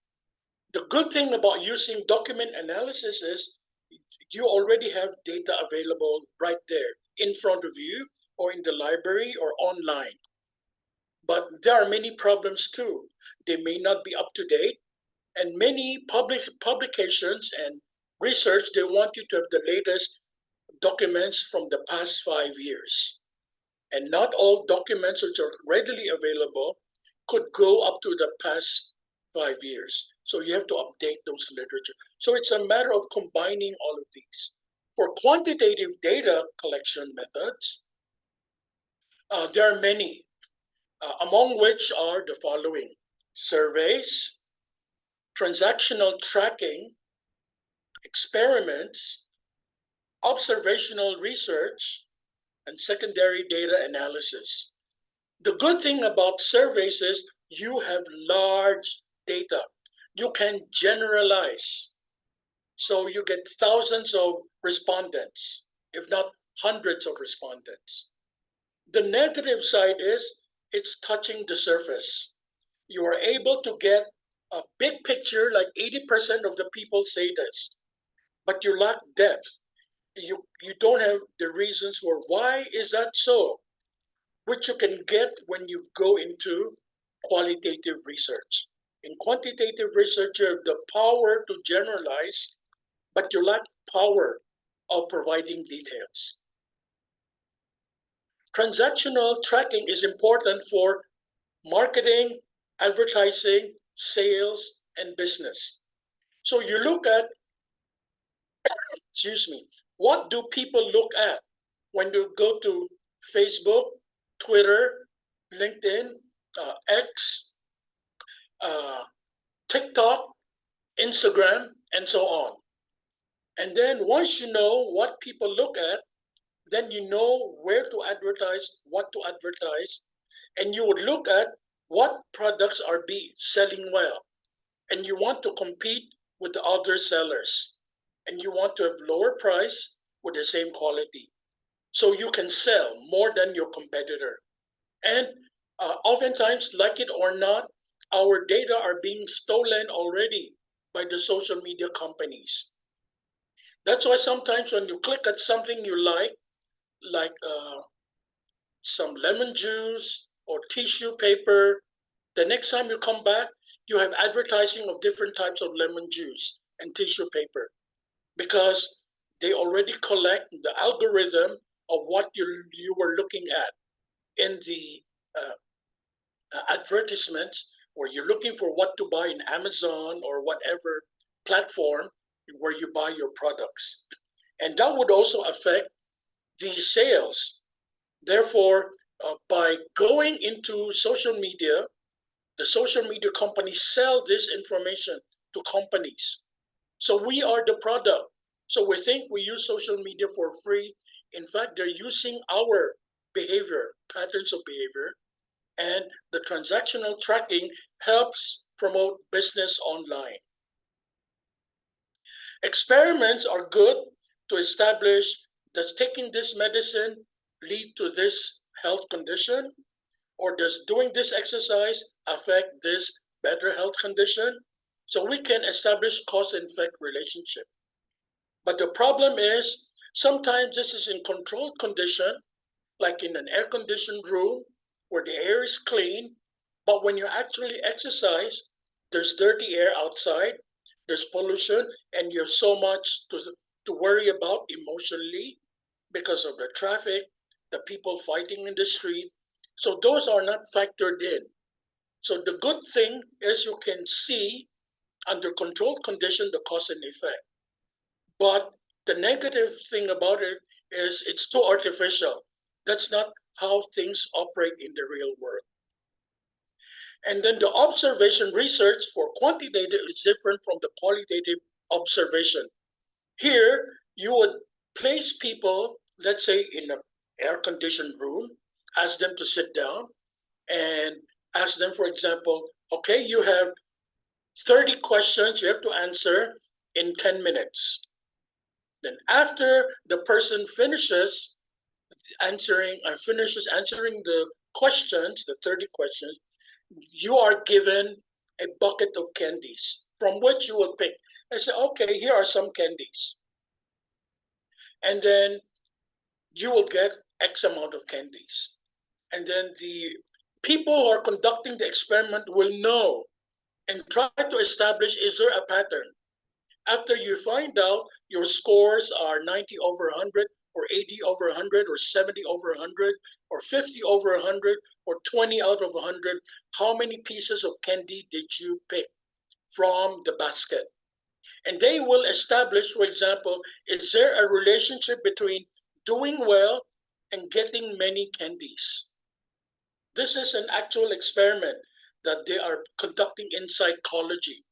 The good thing about using document analysis is you already have data available right there in front of you, or in the library, or online. But there are many problems too. They may not be up to date, and many publications and research, they want you to have the latest documents from the past 5 years. And not all documents which are readily available could go up to the past 5 years. So you have to update those literature. So it's a matter of combining all of these. For quantitative data collection methods, there are many, among which are the following: surveys, transactional tracking, experiments, observational research, and secondary data analysis. The good thing about surveys is you have large data. You can generalize. So you get thousands of respondents, if not hundreds of respondents. The negative side is it's touching the surface. You are able to get a big picture, like 80% of the people say this, but you lack depth. You don't have the reasons for why is that so, which you can get when you go into qualitative research. In quantitative research, you have the power to generalize, but you lack power of providing details. Transactional tracking is important for marketing, advertising, sales, and business. So you look at, excuse me, what do people look at when you go to Facebook, Twitter, LinkedIn, X, uh, TikTok, Instagram, and so on. And then once you know what people look at, then you know where to advertise, what to advertise, and you would look at what products are selling well. And you want to compete with the other sellers. And you want to have lower price with the same quality. So you can sell more than your competitor. And oftentimes, like it or not, our data are being stolen already by the social media companies. That's why sometimes when you click at something you like some lemon juice or tissue paper, the next time you come back, you have advertising of different types of lemon juice and tissue paper because they already collect the algorithm of what you were looking at in the advertisements, where you're looking for what to buy in Amazon or whatever platform where you buy your products. And that would also affect the sales. Therefore, by going into social media, the social media companies sell this information to companies. So we are the product. So we think we use social media for free. In fact, they're using our behavior, patterns of behavior, and the transactional tracking helps promote business online. Experiments are good to establish, does taking this medicine lead to this health condition? Or does doing this exercise affect this better health condition? So we can establish cause and effect relationship. But the problem is sometimes this is in controlled condition, like in an air-conditioned room where the air is clean, but when you actually exercise, there's dirty air outside, there's pollution, and you have so much to worry about emotionally because of the traffic, the people fighting in the street. So those are not factored in. So the good thing is you can see under controlled condition the cause and effect. But the negative thing about it is it's too artificial. That's not how things operate in the real world. And then the observation research for quantitative is different from the qualitative observation. Here, you would place people, let's say, in an air-conditioned room, ask them to sit down, and ask them, for example, okay, you have 30 questions you have to answer in 10 minutes. Then after the person finishes answering the questions, the 30 questions, you are given a bucket of candies from which you will pick. I say, okay, here are some candies. And then you will get X amount of candies. And then the people who are conducting the experiment will know and try to establish, is there a pattern? After you find out your scores are 90 over 100 or 80 over 100 or 70 over 100 or 50 over 100 or 20 out of 100, how many pieces of candy did you pick from the basket? And they will establish, for example, is there a relationship between doing well and getting many candies? This is an actual experiment that they are conducting in psychology.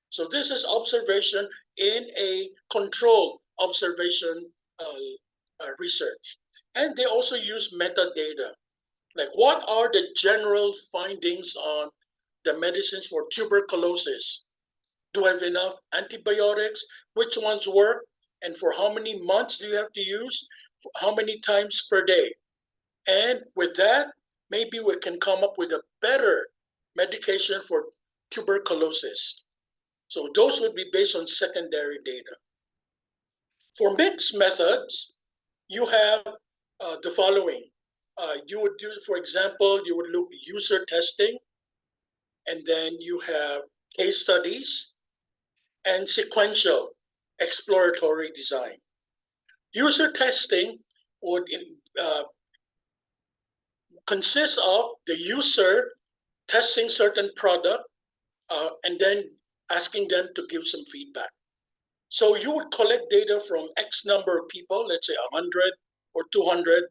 So this is observation in a controlled observation research. And they also use metadata. Like, what are the general findings on the medicines for tuberculosis? Do I have enough antibiotics? Which ones work? And for how many months do you have to use? How many times per day? And with that, maybe we can come up with a better medication for tuberculosis. So those would be based on secondary data. For mixed methods, you have the following. You would do, for example, you would look at user testing, and then you have case studies and sequential exploratory design. User testing would consist of the user testing certain product and then asking them to give some feedback. So you would collect data from X number of people, let's say 100 or 200,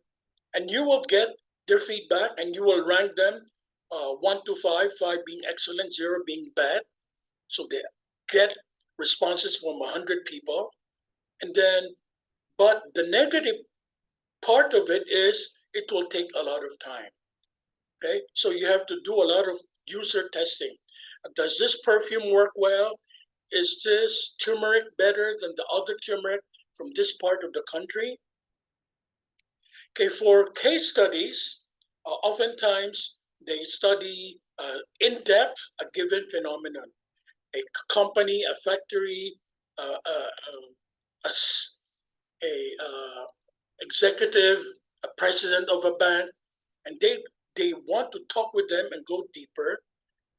and you will get their feedback and you will rank them 1 to 5, 5 being excellent, 0 being bad. So they get responses from 100 people. And then, but the negative part of it is it will take a lot of time. Okay, so you have to do a lot of user testing. Does this perfume work well? Is this turmeric better than the other turmeric from this part of the country? Okay, for case studies, oftentimes they study in depth a given phenomenon. A company, a factory, a executive, a president of a bank, and they want to talk with them and go deeper.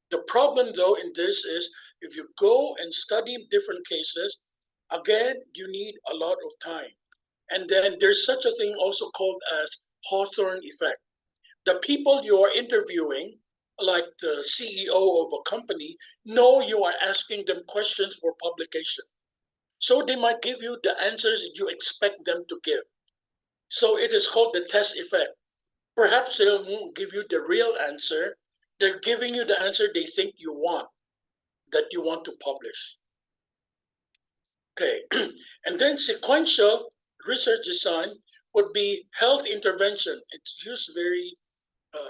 The problem, though, in this is if you go and study different cases, again, you need a lot of time. And then there's such a thing also called as Hawthorne effect. The people you are interviewing, like the CEO of a company, know you are asking them questions for publication. So they might give you the answers that you expect them to give. So it is called the test effect. Perhaps they won't give you the real answer. They're giving you the answer they think you want, that you want to publish. Okay, and then sequential research design would be health intervention. It's used very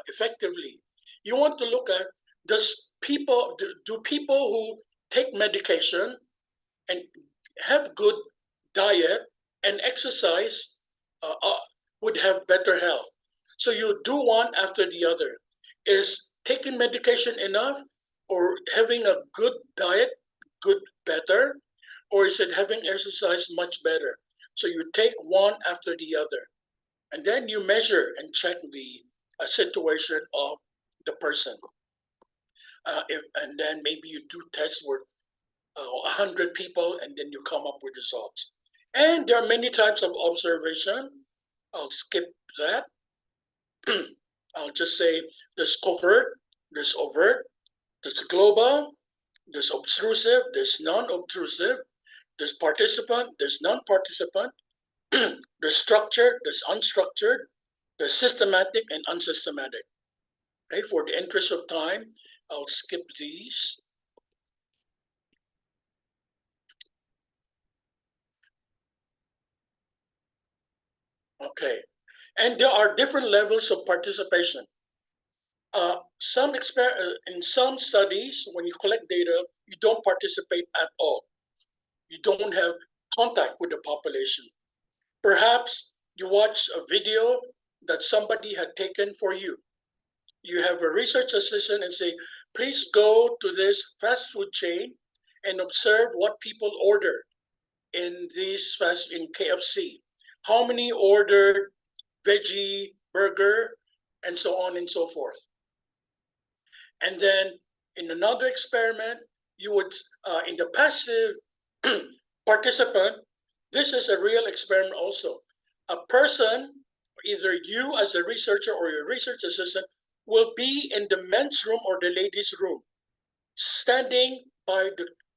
effectively. You want to look at do people who take medication and have good diet and exercise would have better health. So you do one after the other. Is taking medication enough, or having a good diet good better, or is it having exercise much better? So you take one after the other, and then you measure and check the situation of the person. And then maybe you do tests with 100 people, and then you come up with results. And there are many types of observation. I'll skip that. I'll just say there's covert, there's overt, there's global, there's obtrusive, there's non-obtrusive, there's participant, there's non-participant, there's structured, there's unstructured, there's systematic and unsystematic. Okay, for the interest of time, I'll skip these. Okay, and there are different levels of participation. In some studies, when you collect data, you don't participate at all. You don't have contact with the population. Perhaps you watch a video that somebody had taken for you. You have a research assistant and say, please go to this fast food chain and observe what people order in KFC. How many ordered veggie burger, and so on and so forth. And then in another experiment, you would, in the passive participant, this is a real experiment also. A person, either you as a researcher or your research assistant, will be in the men's room or the ladies' room, standing by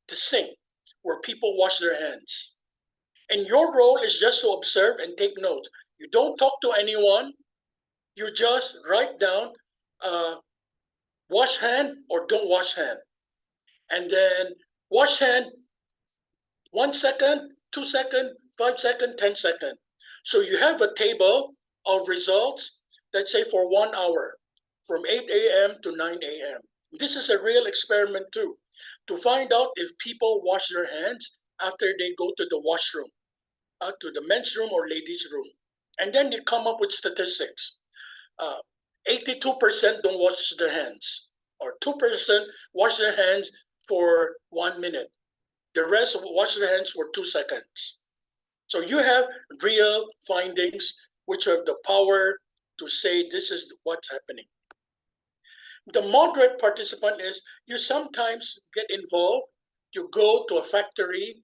the sink where people wash their hands. And your role is just to observe and take notes. You don't talk to anyone. You just write down, wash hand or don't wash hand. And then wash hand 1 second, 2 seconds, 5 seconds, 10 seconds. So you have a table of results, let's say for 1 hour, from 8 a.m. to 9 a.m. This is a real experiment too, to find out if people wash their hands after they go to the washroom, to the men's room or ladies' room. And then you come up with statistics. 82% don't wash their hands, or 2% wash their hands for 1 minute. The rest wash their hands for 2 seconds. So you have real findings which have the power to say this is what's happening. The moderate participant is you sometimes get involved. You go to a factory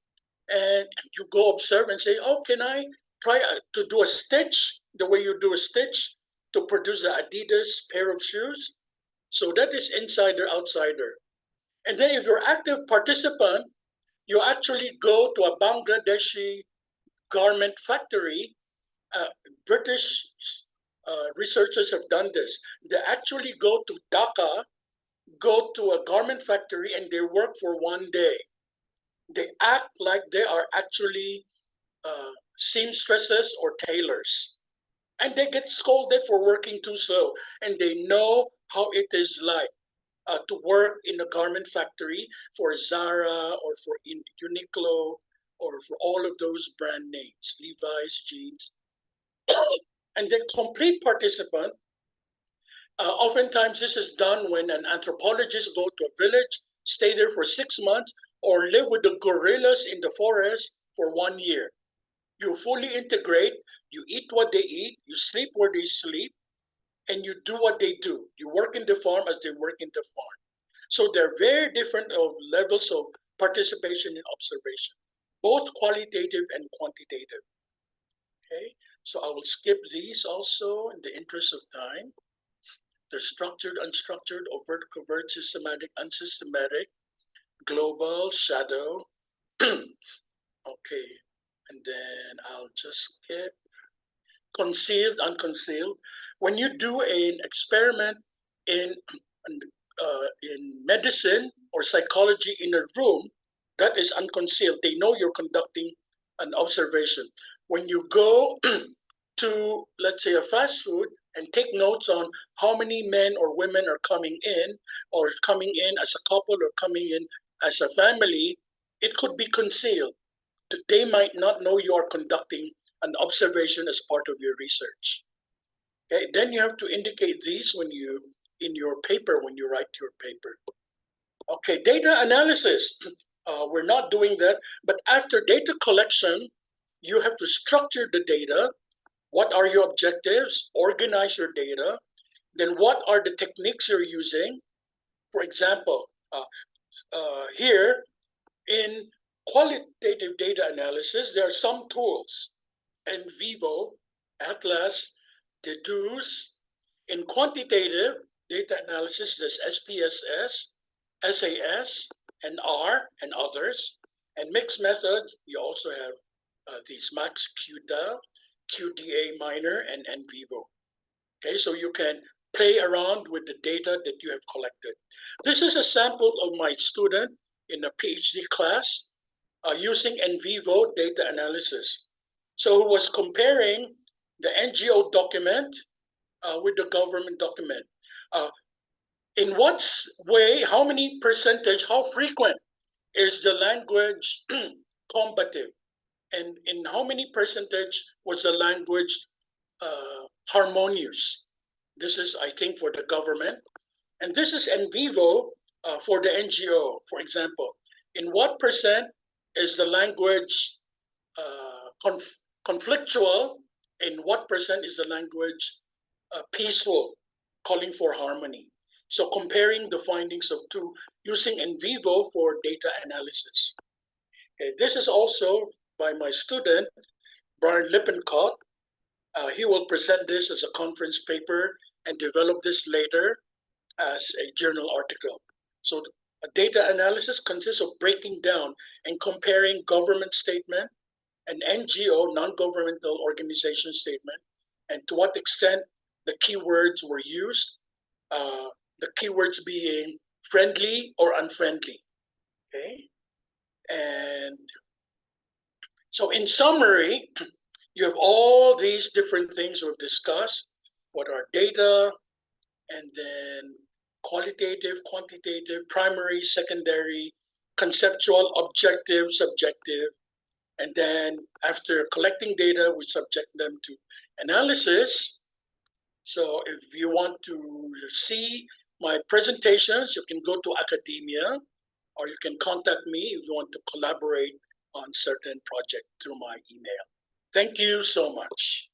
and you go observe and say, oh, can I try to do a stitch the way you do a stitch to produce the Adidas pair of shoes? So that is insider, outsider. And then if you're active participant, you actually go to a Bangladeshi garment factory. British researchers have done this. They actually go to Dhaka, go to a garment factory, and they work for one day. They act like they are actually seamstresses or tailors. And they get scolded for working too slow. And they know how it is like to work in a garment factory for Zara or for Uniqlo or for all of those brand names, Levi's, jeans. And the complete participant, oftentimes this is done when an anthropologist go to a village, stay there for 6 months, or live with the gorillas in the forest for 1 year. You fully integrate, you eat what they eat, you sleep where they sleep, and you do what they do. You work in the farm as they work in the farm. So they're very different of levels of participation and observation, both qualitative and quantitative. Okay, so I will skip these also in the interest of time. They're structured, unstructured, overt, covert, systematic, unsystematic, global, shadow. Okay, and then I'll just skip concealed, unconcealed. When you do an experiment in medicine or psychology in a room, that is unconcealed. They know you're conducting an observation. When you go to, let's say, a fast food and take notes on how many men or women are coming in, or coming in as a couple or coming in as a family, it could be concealed. They might not know you are conducting an observation as part of your research. Okay, then you have to indicate these when you in your paper when you write your paper. Okay, data analysis. We're not doing that, but after data collection, you have to structure the data. What are your objectives? Organize your data. Then what are the techniques you're using? For example, here in qualitative data analysis, there are some tools. NVivo, Atlas, Deduce. In quantitative data analysis, there's SPSS, SAS, and R, and others. And mixed methods, you also have these Max QDA, QDA minor, and NVivo. Okay, so you can play around with the data that you have collected. This is a sample of my student in a PhD class using NVivo data analysis. So he was comparing the NGO document with the government document. In what way, how many percentage, how frequent is the language combative? And in how many percentage was the language harmonious? This is, I think, for the government. And this is NVivo for the NGO, for example. In what percent is the language conflictual? In what percent is the language peaceful, calling for harmony? So comparing the findings of two using NVivo for data analysis. Okay, this is also by my student, Brian Lippincott. He will present this as a conference paper and develop this later as a journal article. So data analysis consists of breaking down and comparing government statement and NGO, non-governmental organization statement, and to what extent the keywords were used, the keywords being friendly or unfriendly, okay? And so in summary, you have all these different things we've discussed. What are data, and then qualitative, quantitative, primary, secondary, conceptual, objective, subjective. And then after collecting data, we subject them to analysis. So if you want to see my presentations, you can go to academia, or you can contact me if you want to collaborate on certain project through my email. Thank you so much.